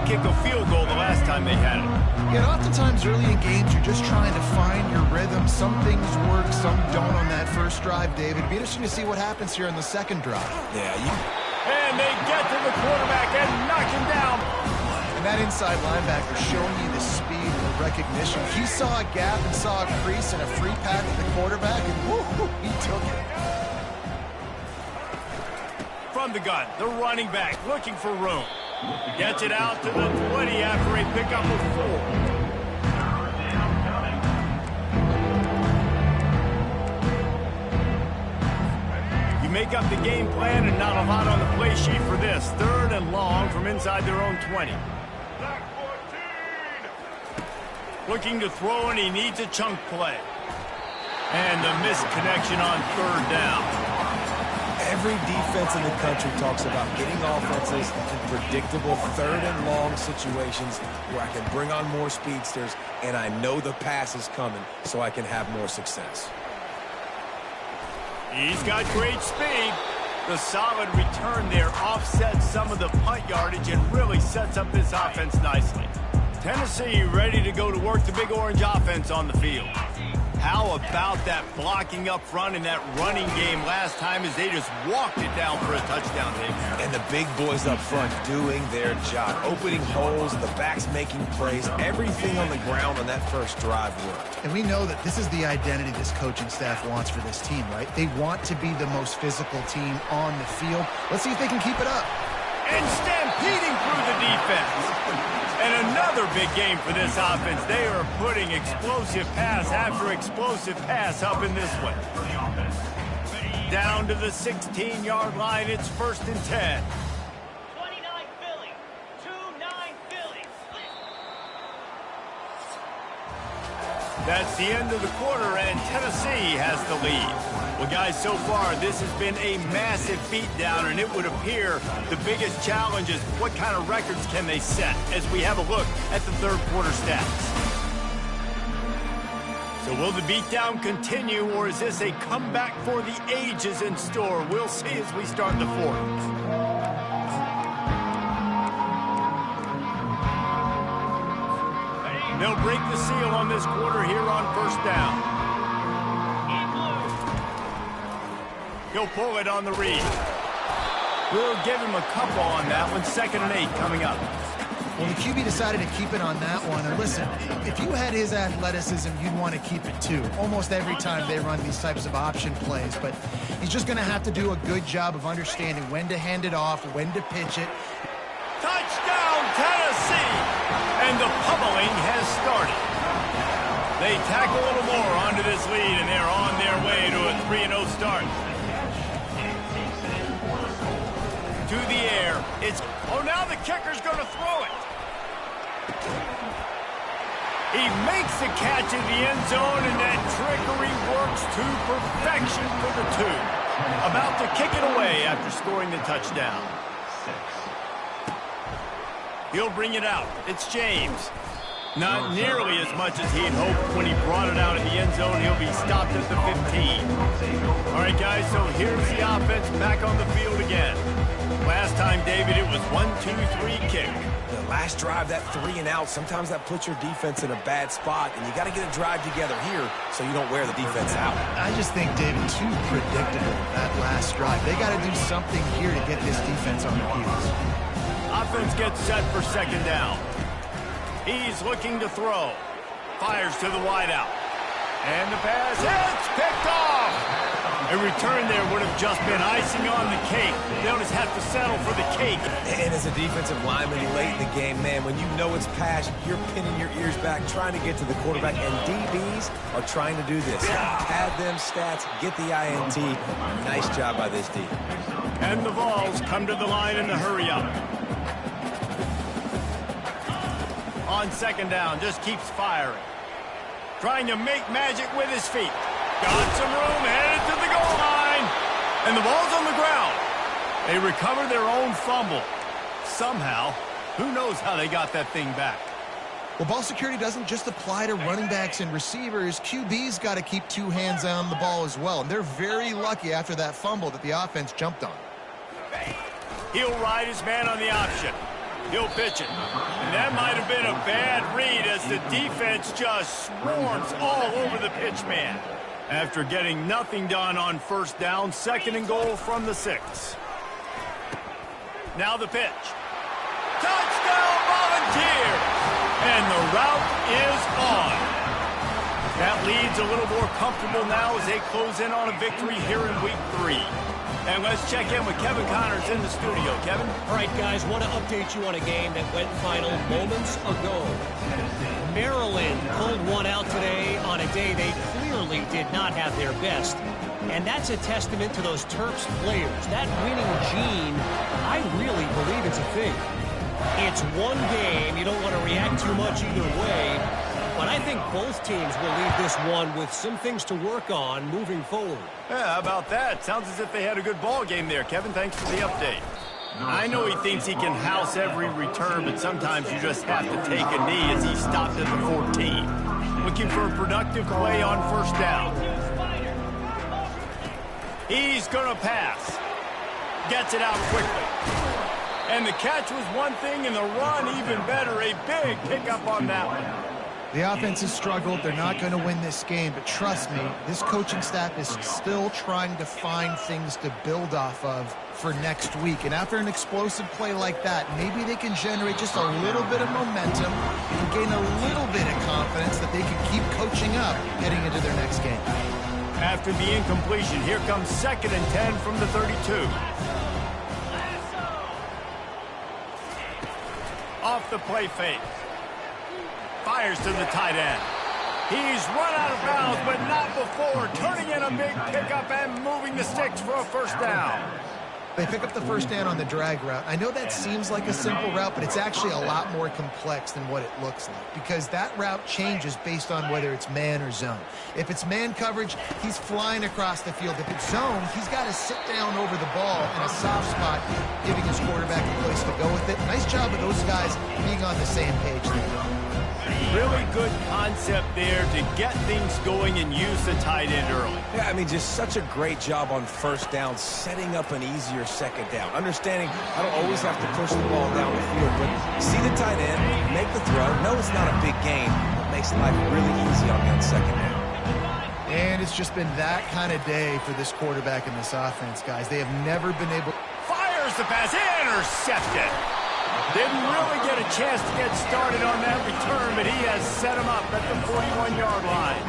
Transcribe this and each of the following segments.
kick a field goal the last time they had it. Yeah, oftentimes early in games, you're just trying to find your rhythm. Some things work, some don't on that first drive, David. It'd be interesting to see what happens here in the second drive. Yeah, And they get to the quarterback and knock him down. And that inside linebacker showing you the speed and the recognition. He saw a gap and saw a crease and a free path to the quarterback, and woo, he took it. From the gun, the running back looking for room. Gets it out to the 20 after a pickup of 4. You make up the game plan and not a lot on the play sheet for this. 3rd and long from inside their own 20. Looking to throw, and he needs a chunk play. And the missed connection on 3rd down. every defense in the country talks about getting offenses in predictable 3rd and long situations where I can bring on more speedsters and I know the pass is coming so I can have more success. He's got great speed. The solid return there offsets some of the punt yardage and really sets up this offense nicely. Tennessee ready to go to work the Big Orange offense on the field. How about that blocking up front in that running game last time as they just walked it down for a touchdown, Dave? And the big boys up front doing their job, opening holes, the backs making plays, everything on the ground on that first drive worked. And we know that this is the identity this coaching staff wants for this team, right? They want to be the most physical team on the field. Let's see if they can keep it up. And stampeding through the defense. And another big game for this offense. They are putting explosive pass after explosive pass up in this one. Down to the 16-yard line. It's 1st and 10. 29 Philly. 2-9 Philly. That's the end of the quarter, and Tennessee has the lead. Well, guys, so far, this has been a massive beatdown, and it would appear the biggest challenge is what kind of records can they set as we have a look at the third quarter stats. So will the beatdown continue, or is this a comeback for the ages in store? We'll see as we start the fourth. They'll break the seal on this quarter here on 1st down. He'll pull it on the read. We'll give him a couple on that one. 2nd and 8 coming up. Well, the QB decided to keep it on that one. And listen, if you had his athleticism, you'd want to keep it too. Almost every time they run these types of option plays. But he's just going to have to do a good job of understanding when to hand it off, when to pitch it. Touchdown, Tennessee! And the pummeling has started. They tack a little more onto this lead, and they're on their way to a 3-0 start. To the air. It's, oh, now the kicker's going to throw it. He makes the catch in the end zone, and that trickery works to perfection for the 2. About to kick it away after scoring the touchdown. He'll bring it out. It's James. Not nearly as much as he had hoped when he brought it out in the end zone. He'll be stopped at the 15. All right, guys, so here's the offense back on the field again. Last time, David, it was 1-2-3 kick. The last drive, that 3 and out, sometimes that puts your defense in a bad spot, and you got to get a drive together here so you don't wear the defense out. I just think, David, too predictable, that last drive. They got to do something here to get this defense on their heels. Offense gets set for 2nd down. He's looking to throw. Fires to the wideout. And the pass, it's picked off. A return there would have just been icing on the cake. They'll just have to settle for the cake. And as a defensive lineman late in the game, man, when you know it's pass, you're pinning your ears back, trying to get to the quarterback, and DBs are trying to do this. Pad them stats, get the INT. Nice job by this D. And the Vols come to the line in the hurry up. On 2nd down, just keeps firing. Trying to make magic with his feet. Got some room, headed to the goal line. And the ball's on the ground. They recover their own fumble. Somehow, who knows how they got that thing back. Well, ball security doesn't just apply to running backs and receivers. QB's got to keep 2 hands on the ball as well. And they're very lucky after that fumble that the offense jumped on. He'll ride his man on the option. He'll pitch it. And that might have been a bad read as the defense just swarms all over the pitch man. After getting nothing done on first down, 2nd and goal from the 6. Now the pitch. Touchdown Volunteers! And the route is on. That lead's a little more comfortable now as they close in on a victory here in week 3. And let's check in with Kevin Connors in the studio. Kevin? All right, guys, want to update you on a game that went final moments ago. Maryland pulled one out today on a day they clearly did not have their best. And that's a testament to those Terps players. That winning gene, I really believe it's a thing. It's one game. You don't want to react too much either way. But I think both teams will leave this one with some things to work on moving forward. Yeah, how about that? Sounds as if they had a good ball game there. Kevin, thanks for the update. I know he thinks he can house every return, but sometimes you just have to take a knee as he stopped at the 14. Looking for a productive play on first down. He's going to pass. Gets it out quickly. And the catch was one thing, and the run even better. A big pickup on that one. The offense has struggled. They're not going to win this game, but trust me, this coaching staff is still trying to find things to build off of for next week. And after an explosive play like that, maybe they can generate just a little bit of momentum and gain a little bit of confidence that they can keep coaching up heading into their next game. After the incompletion, here comes 2nd and 10 from the 32. Off the play fake. Fires to the tight end. He's run out of bounds, but not before. Turning in a big pickup and moving the sticks for a first down. They pick up the first down on the drag route. I know that seems like a simple route, but it's actually a lot more complex than what it looks like because that route changes based on whether it's man or zone. If it's man coverage, he's flying across the field. If it's zone, he's got to sit down over the ball in a soft spot, giving his quarterback a place to go with it. Nice job of those guys being on the same page there. Really good concept there to get things going and use the tight end early. Yeah, I mean, just such a great job on first down, setting up an easier second down. Understanding I don't always have to push the ball down the field, but see the tight end, make the throw. No, it's not a big game. It makes life really easy on that second down. And it's just been that kind of day for this quarterback and this offense, guys. They have never been able... Fires the pass, intercepted. Didn't really get a chance to get started on that return, but he has set him up at the 41-yard line.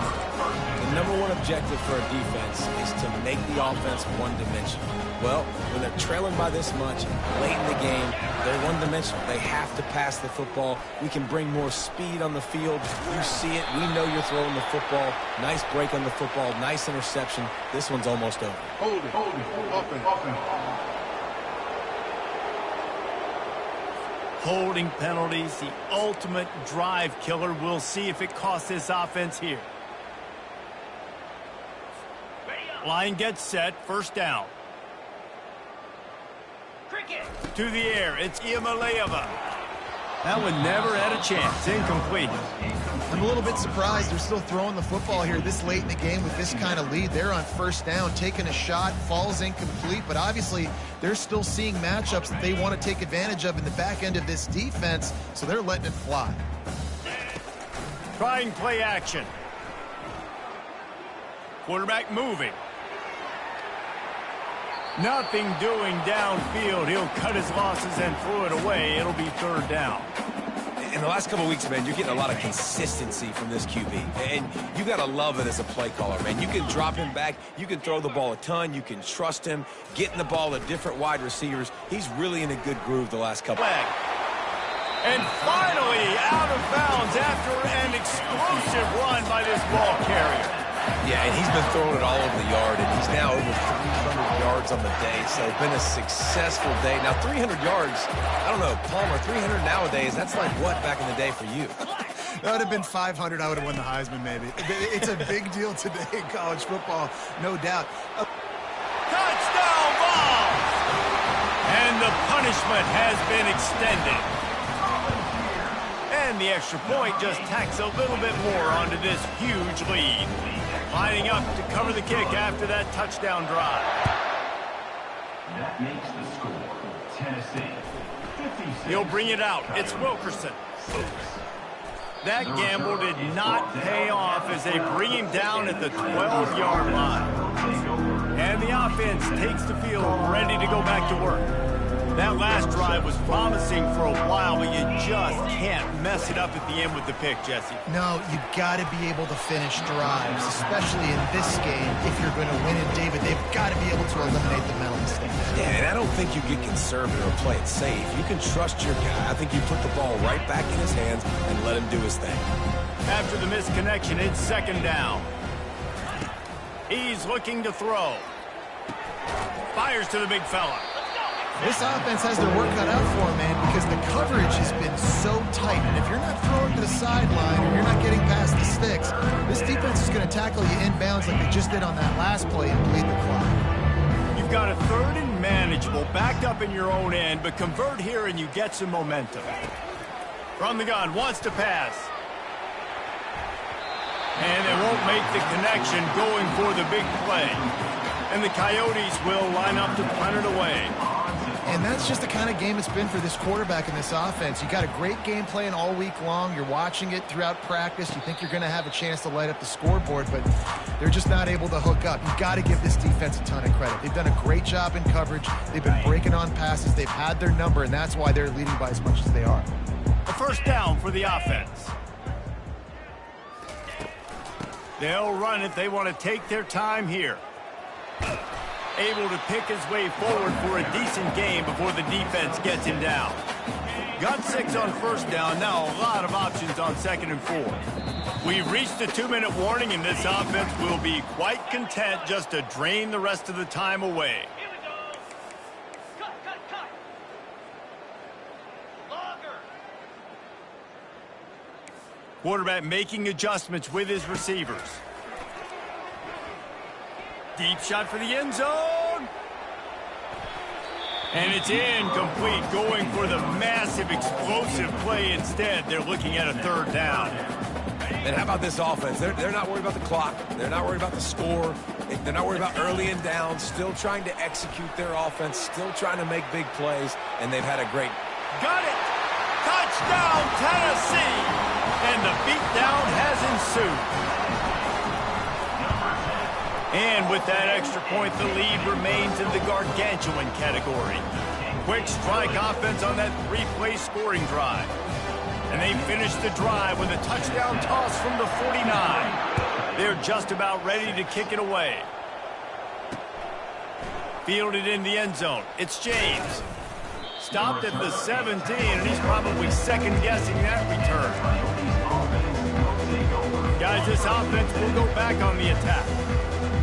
The #1 objective for a defense is to make the offense one-dimensional. Well, when they're trailing by this much, late in the game, they're one-dimensional. They have to pass the football. We can bring more speed on the field. You see it. We know you're throwing the football. Nice break on the football. Nice interception. This one's almost over. Hold it. Open. Holding penalties, the ultimate drive killer. We'll see if it costs this offense here. Line gets set, first down. Cricket. To the air, it's Iamaleava. That one never had a chance, incomplete. I'm a little bit surprised they're still throwing the football here this late in the game with this kind of lead. They're on first down, taking a shot, falls incomplete, but obviously they're still seeing matchups that they want to take advantage of in the back end of this defense, so they're letting it fly. Trying play action. Quarterback moving. Nothing doing downfield. He'll cut his losses and throw it away. It'll be third down. In the last couple of weeks, man, you're getting a lot of consistency from this QB. And you got to love it as a play caller, man. You can drop him back. You can throw the ball a ton. You can trust him. Getting the ball to different wide receivers. He's really in a good groove the last couple. And finally out of bounds after an explosive run by this ball carrier. Yeah, and he's been throwing it all over the yard, and he's now over 300 yards on the day, so it's been a successful day. Now, 300 yards, I don't know, Palmer, 300 nowadays, that's like what back in the day for you? That would have been 500. I would have won the Heisman, maybe. It's a big deal today in college football, no doubt. Touchdown ball! And the punishment has been extended. And the extra point just tacks a little bit more onto this huge lead. Lining up to cover the kick after that touchdown drive. That makes the score Tennessee 57, He'll bring it out. It's Wilkerson. That gamble did not pay off as they bring him down at the 12-yard line. And the offense takes the field ready to go back to work. That last drive was promising for a while, but you just can't mess it up at the end with the pick, Jesse. No, you've got to be able to finish drives, especially in this game. If you're going to win it, David, they've got to be able to eliminate the mental mistakes. Yeah, and I don't think you get conservative or play it safe. You can trust your guy. I think you put the ball right back in his hands and let him do his thing. After the misconnection, it's second down. He's looking to throw. Fires to the big fella. This offense has their work cut out for them, man, because the coverage has been so tight. And if you're not throwing to the sideline or you're not getting past the sticks, this defense is going to tackle you inbounds like they just did on that last play and bleed the clock. You've got a third and manageable, backed up in your own end, but convert here and you get some momentum. From the gun, wants to pass. And they won't make the connection going for the big play. And the Coyotes will line up to punt it away. And that's just the kind of game it's been for this quarterback in this offense. You got a great game plan all week long. You're watching it throughout practice. You think you're going to have a chance to light up the scoreboard, but they're just not able to hook up. You've got to give this defense a ton of credit. They've done a great job in coverage. They've been breaking on passes. They've had their number, and that's why they're leading by as much as they are. A first down for the offense. They'll run it. They want to take their time here. Able to pick his way forward for a decent game before the defense gets him down. Got 6 on first down. Now a lot of options on 2nd and 4. We've reached the 2-minute warning, and this offense will be quite content just to drain the rest of the time away. Here we go. Cut. Longer. Quarterback making adjustments with his receivers. Deep shot for the end zone. And it's incomplete, going for the massive explosive play instead. They're looking at a third down. And how about this offense? They're not worried about the clock. They're not worried about the score. They're not worried about early and down. Still trying to execute their offense. Still trying to make big plays. And they've had a great... Got it! Touchdown, Tennessee! And the beatdown has ensued. And with that extra point, the lead remains in the gargantuan category. Quick strike offense on that 3-play scoring drive. And they finish the drive with a touchdown toss from the 49. They're just about ready to kick it away. Fielded in the end zone. It's James. Stopped at the 17, and he's probably second-guessing that return. Guys, this offense will go back on the attack.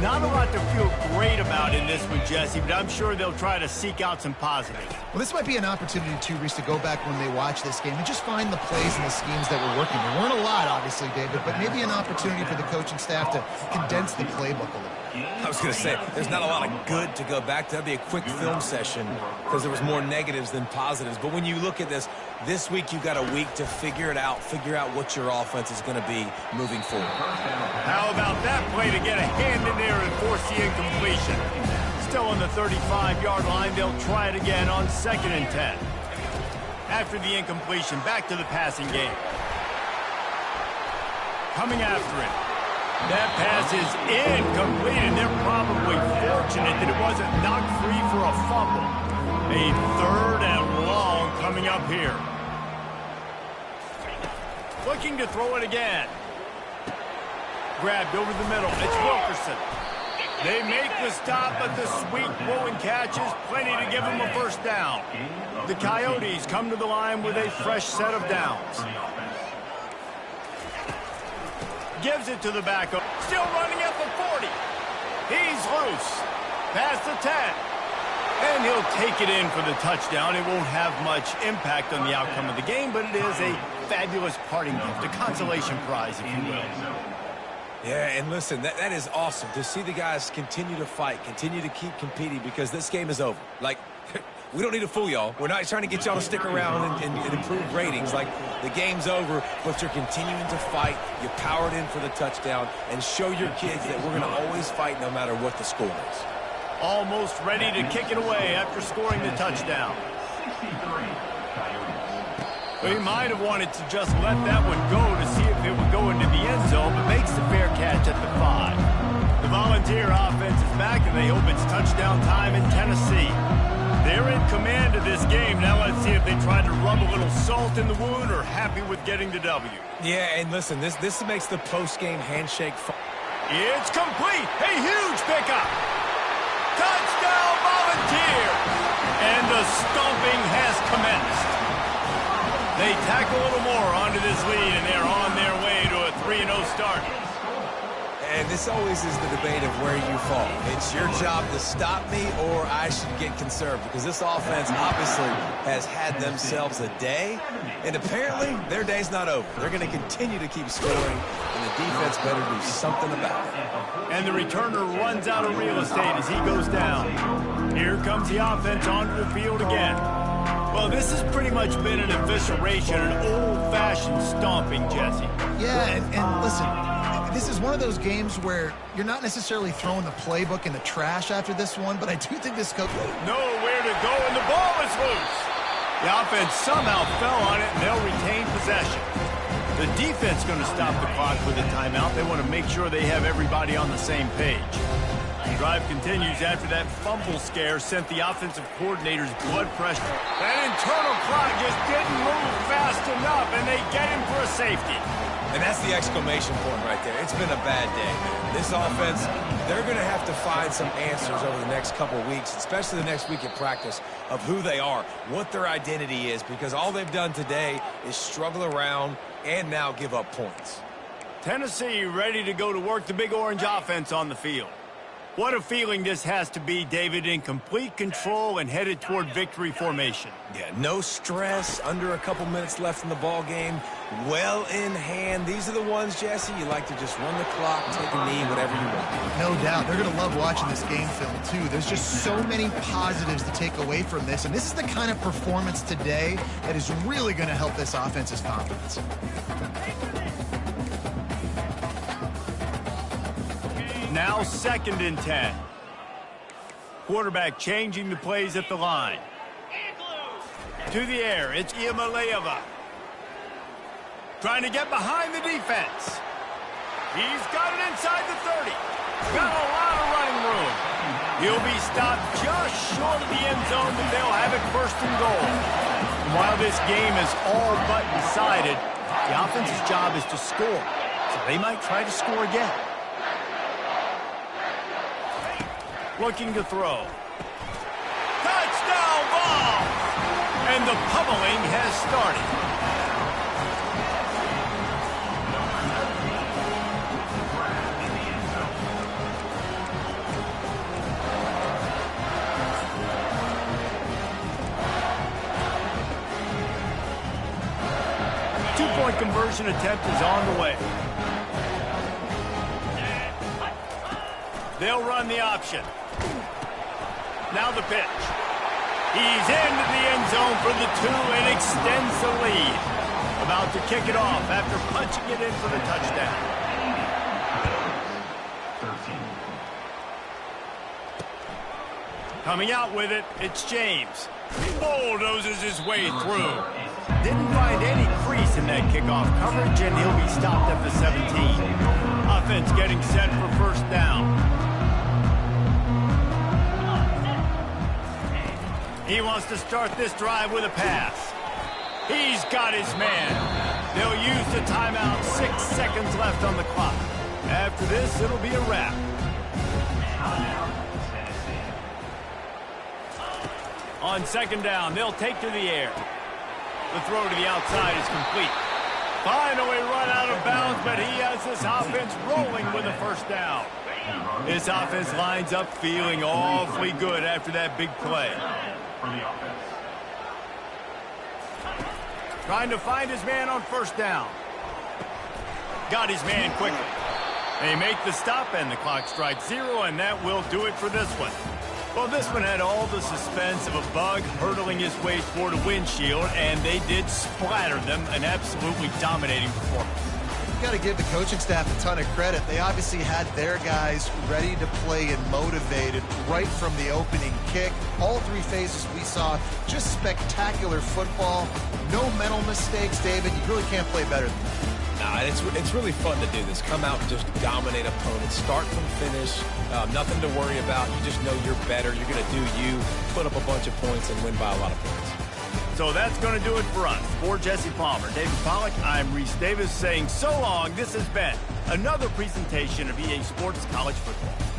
Not a lot to feel great about in this one, Jesse, but I'm sure they'll try to seek out some positives. Well, this might be an opportunity, too, Reese, to go back when they watch this game and just find the plays and the schemes that were working. There weren't a lot, obviously, David, but maybe an opportunity for the coaching staff to condense the playbook a little. I was going to say, there's not a lot of good to go back to. That'd be a quick film session because there was more negatives than positives. But when you look at this week you've got a week to figure it out, figure out what your offense is going to be moving forward. How about that play to get a hand in there and force the incompletion? Still on the 35-yard line, they'll try it again on 2nd and 10. After the incompletion, back to the passing game. Coming after it. That pass is incomplete, and they're probably fortunate that it wasn't knocked free for a fumble. A 3rd and long coming up here. Looking to throw it again. Grabbed over the middle. It's Wilkerson. They make the stop, but the sweet blowing catch is plenty to give them a first down. The Coyotes come to the line with a fresh set of downs. Gives it to the backup. Still running at the 40. He's loose. Past the 10. And he'll take it in for the touchdown. It won't have much impact on the outcome of the game, but it is a fabulous parting gift, a consolation prize, if you will. Yeah, and listen, that is awesome to see the guys continue to fight, continue to keep competing because this game is over. Like, we don't need to fool y'all. We're not trying to get y'all to stick around and improve ratings. Like, the game's over, but you're continuing to fight. You powered in for the touchdown and show your kids that we're going to always fight no matter what the score is. Almost ready to kick it away after scoring the touchdown. Well, he might have wanted to just let that one go to see if it would go into the end zone, but makes the fair catch at the 5. The Volunteer offense is back, and they hope it's touchdown time in Tennessee. They're in command of this game. Now let's see if they try to rub a little salt in the wound or happy with getting the W. Yeah, and listen, this makes the post-game handshake fun. It's complete. A huge pickup. Touchdown, Volunteer. And the stomping has commenced. They tack a little more onto this lead, and they're on their way to a 3-0 start. And this always is the debate of where you fall. It's your job to stop me, or I should get conserved, because this offense obviously has had themselves a day, and apparently their day's not over. They're going to continue to keep scoring, and the defense better do something about it. And the returner runs out of real estate as he goes down. Here comes the offense onto the field again. Well, this has pretty much been an evisceration, an old-fashioned stomping, Jesse. Yeah, and listen, this is one of those games where you're not necessarily throwing the playbook in the trash after this one, but I do think this goes... Nowhere to go, and the ball is loose. The offense somehow fell on it, and they'll retain possession. The defense going to stop the clock with a timeout. They want to make sure they have everybody on the same page. The drive continues after that fumble scare sent the offensive coordinator's blood pressure. That internal clock just didn't move fast enough, and they get him for a safety. And that's the exclamation point right there. It's been a bad day. This offense, they're going to have to find some answers over the next couple of weeks, especially the next week at practice, of who they are, what their identity is, because all they've done today is struggle around and now give up points. Tennessee ready to go to work the Big Orange offense on the field. What a feeling this has to be, David, in complete control and headed toward victory formation. Yeah, no stress, under a couple minutes left in the ball game, well in hand. These are the ones, Jesse, you like to just run the clock, take a knee, whatever you want. No doubt. They're going to love watching this game film, too. There's just so many positives to take away from this, and this is the kind of performance today that is really going to help this offense's confidence. Now 2nd and 10. Quarterback changing the plays at the line. To the air, it's Iamaleava. Trying to get behind the defense. He's got it inside the 30. Got a lot of running room. He'll be stopped just short of the end zone, but they'll have it 1st and goal. And while this game is all but decided, the offense's job is to score. So they might try to score again. Looking to throw. Touchdown ball! And the pummeling has started. Two-point conversion attempt is on the way. They'll run the option. Now the pitch. He's into the end zone for the 2 and extends the lead. About to kick it off after punching it in for the touchdown. 13. Coming out with it, it's James. He bulldozes his way through. Didn't find any crease in that kickoff coverage, and he'll be stopped at the 17. Offense getting set for 1st down. He wants to start this drive with a pass. He's got his man. They'll use the timeout. 6 seconds left on the clock. After this, it'll be a wrap. On 2nd down, they'll take to the air. The throw to the outside is complete. Finally run out of bounds, but he has this offense rolling with a 1st down. This offense lines up feeling awfully good after that big play. Trying to find his man on 1st down. Got his man quickly. They make the stop, and the clock strikes 0, and that will do it for this one. Well, this one had all the suspense of a bug hurtling his way toward a windshield, and they did splatter them, an absolutely dominating performance. You got to give the coaching staff a ton of credit. They obviously had their guys ready to play and motivated right from the opening kick. All three phases we saw just spectacular football. No mental mistakes, David. You really can't play better than that. Nah, it's really fun to do this. Come out and just dominate opponents. Start from finish. Nothing to worry about. You just know you're better. You're going to do you, put up a bunch of points, and win by a lot of points. So that's going to do it for us. For Jesse Palmer, David Pollack, I'm Reese Davis saying so long. This has been another presentation of EA Sports College Football.